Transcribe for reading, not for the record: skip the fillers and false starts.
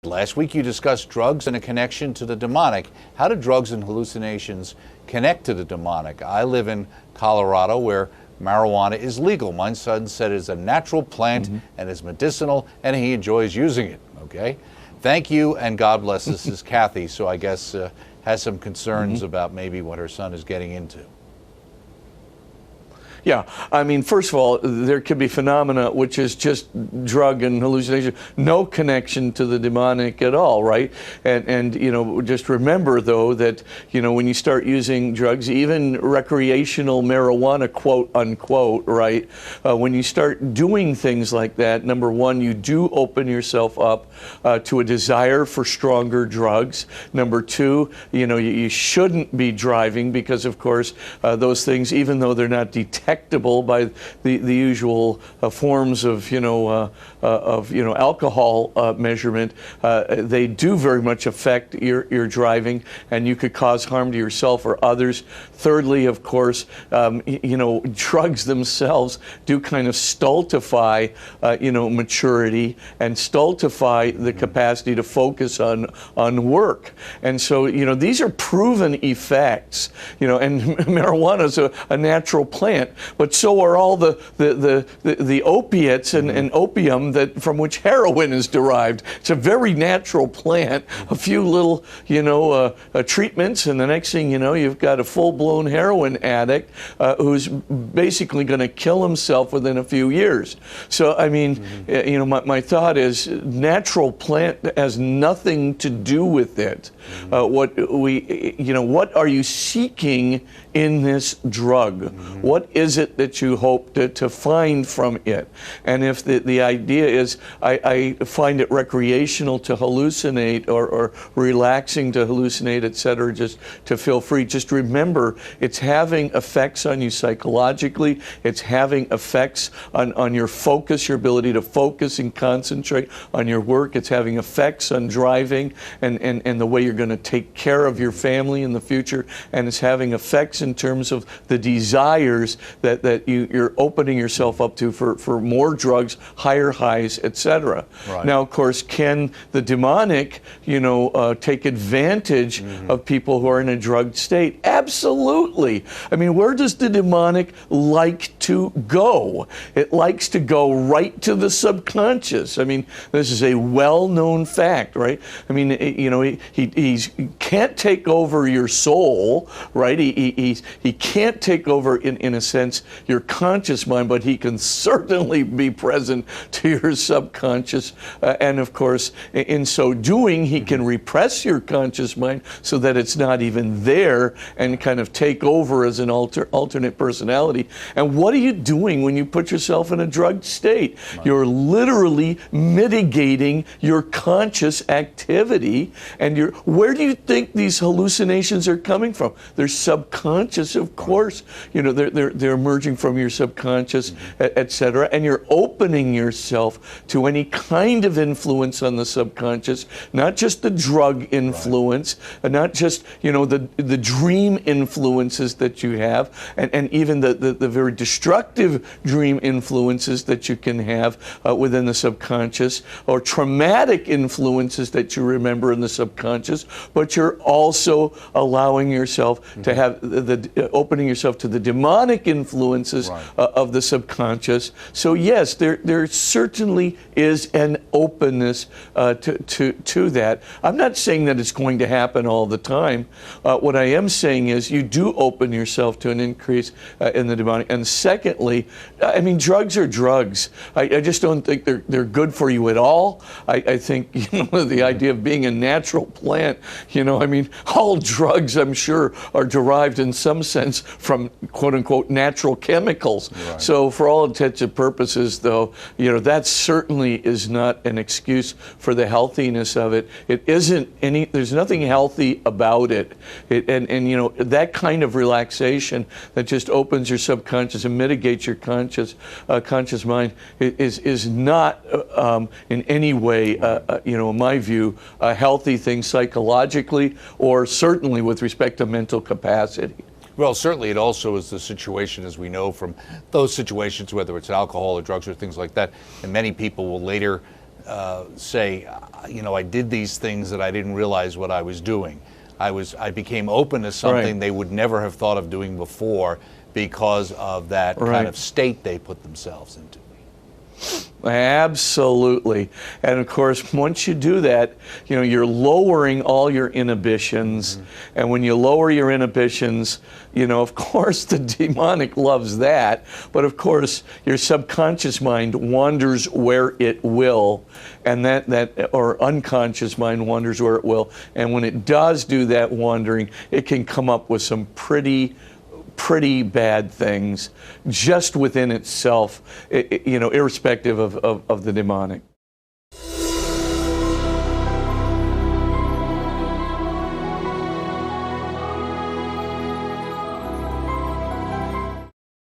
Last week you discussed drugs and a connection to the demonic. How do drugs and hallucinations connect to the demonic? I live in Colorado where marijuana is legal. My son said it's a natural plant and is medicinal and he enjoys using it. Okay? Thank you and God bless. This is Kathy, so I guess has some concerns about maybe what her son is getting into. Yeah, I mean, first of all, there could be phenomena which is just drug and hallucination, no connection to the demonic at all, right? And you know, just remember though that, you know, when you start using drugs, even recreational marijuana, quote unquote, right? When you start doing things like that, number one, you do open yourself up to a desire for stronger drugs. Number two, you know, you shouldn't be driving because, of course, those things, even though they're not detectable by the usual forms of alcohol measurement, they do very much affect your driving, and you could cause harm to yourself or others. Thirdly, of course, drugs themselves do kind of stultify maturity and stultify the capacity to focus on work. And so these are proven effects. And marijuana is a natural plant. But so are all the opiates and opium from which heroin is derived. It's a very natural plant. A few little, treatments, and the next thing you know, you've got a full-blown heroin addict who's basically going to kill himself within a few years. So, I mean, my thought is natural plant has nothing to do with it. What are you seeking in this drug? What is it that you hope to find from it? And if the idea is, I find it recreational to hallucinate or relaxing to hallucinate, etc., just to feel free, just remember it's having effects on you psychologically. It's having effects on your focus, your ability to focus and concentrate on your work. It's having effects on driving and the way you're going to take care of your family in the future. And it's having effects in terms of the desires that you're opening yourself up to for more drugs, higher highs, etc. Right. Now, of course, can the demonic, take advantage of people who are in a drugged state? Absolutely. I mean, where does the demonic like to go? It likes to go right to the subconscious. I mean, this is a well-known fact, right? I mean, he can't take over your soul, right? He can't take over, in a sense, your conscious mind, but he can certainly be present to your subconscious. And of course, in so doing, he can repress your conscious mind so that it's not even there and kind of take over as an alternate personality. And what are you doing when you put yourself in a drugged state? Right. You're literally mitigating your conscious activity. And where do you think these hallucinations are coming from? They're subconscious, of course. They're emerging from your subconscious, etc. And you're opening yourself to any kind of influence on the subconscious, not just the drug influence, not just the dream influences that you have, and even the very destructive dream influences that you can have within the subconscious, or traumatic influences that you remember in the subconscious, but you're also allowing yourself to have opening yourself to the demonic influences of the subconscious. So yes, there certainly is an openness to that. I'm not saying that it's going to happen all the time. What I am saying is you do open yourself to an increase in the demonic. And secondly, I mean, drugs are drugs. I just don't think they're good for you at all. I think the idea of being a natural plant, I mean, all drugs, I'm sure, are derived in some sense from quote unquote natural chemicals. Right. So for all intents and purposes, though, that certainly is not an excuse for the healthiness of it. It isn't there's nothing healthy about it. And that kind of relaxation that just opens your subconscious and mitigates your conscious mind is not in any way, in my view, a healthy thing psychologically or certainly with respect to mental capacity. Well, certainly it also is the situation, as we know from those situations, whether it's alcohol or drugs or things like that, and many people will later say, you know, I did these things that I didn't realize what I was doing. I became open to something Right. they would never have thought of doing before because of that Right. kind of state they put themselves into. Absolutely. And of course, once you do that, you know, you're lowering all your inhibitions. And when you lower your inhibitions, you know, of course, the demonic loves that. But of course, your subconscious mind wanders where it will. And or unconscious mind wanders where it will. And when it does do that wandering, it can come up with some pretty bad things just within itself, you know, irrespective of the demonic.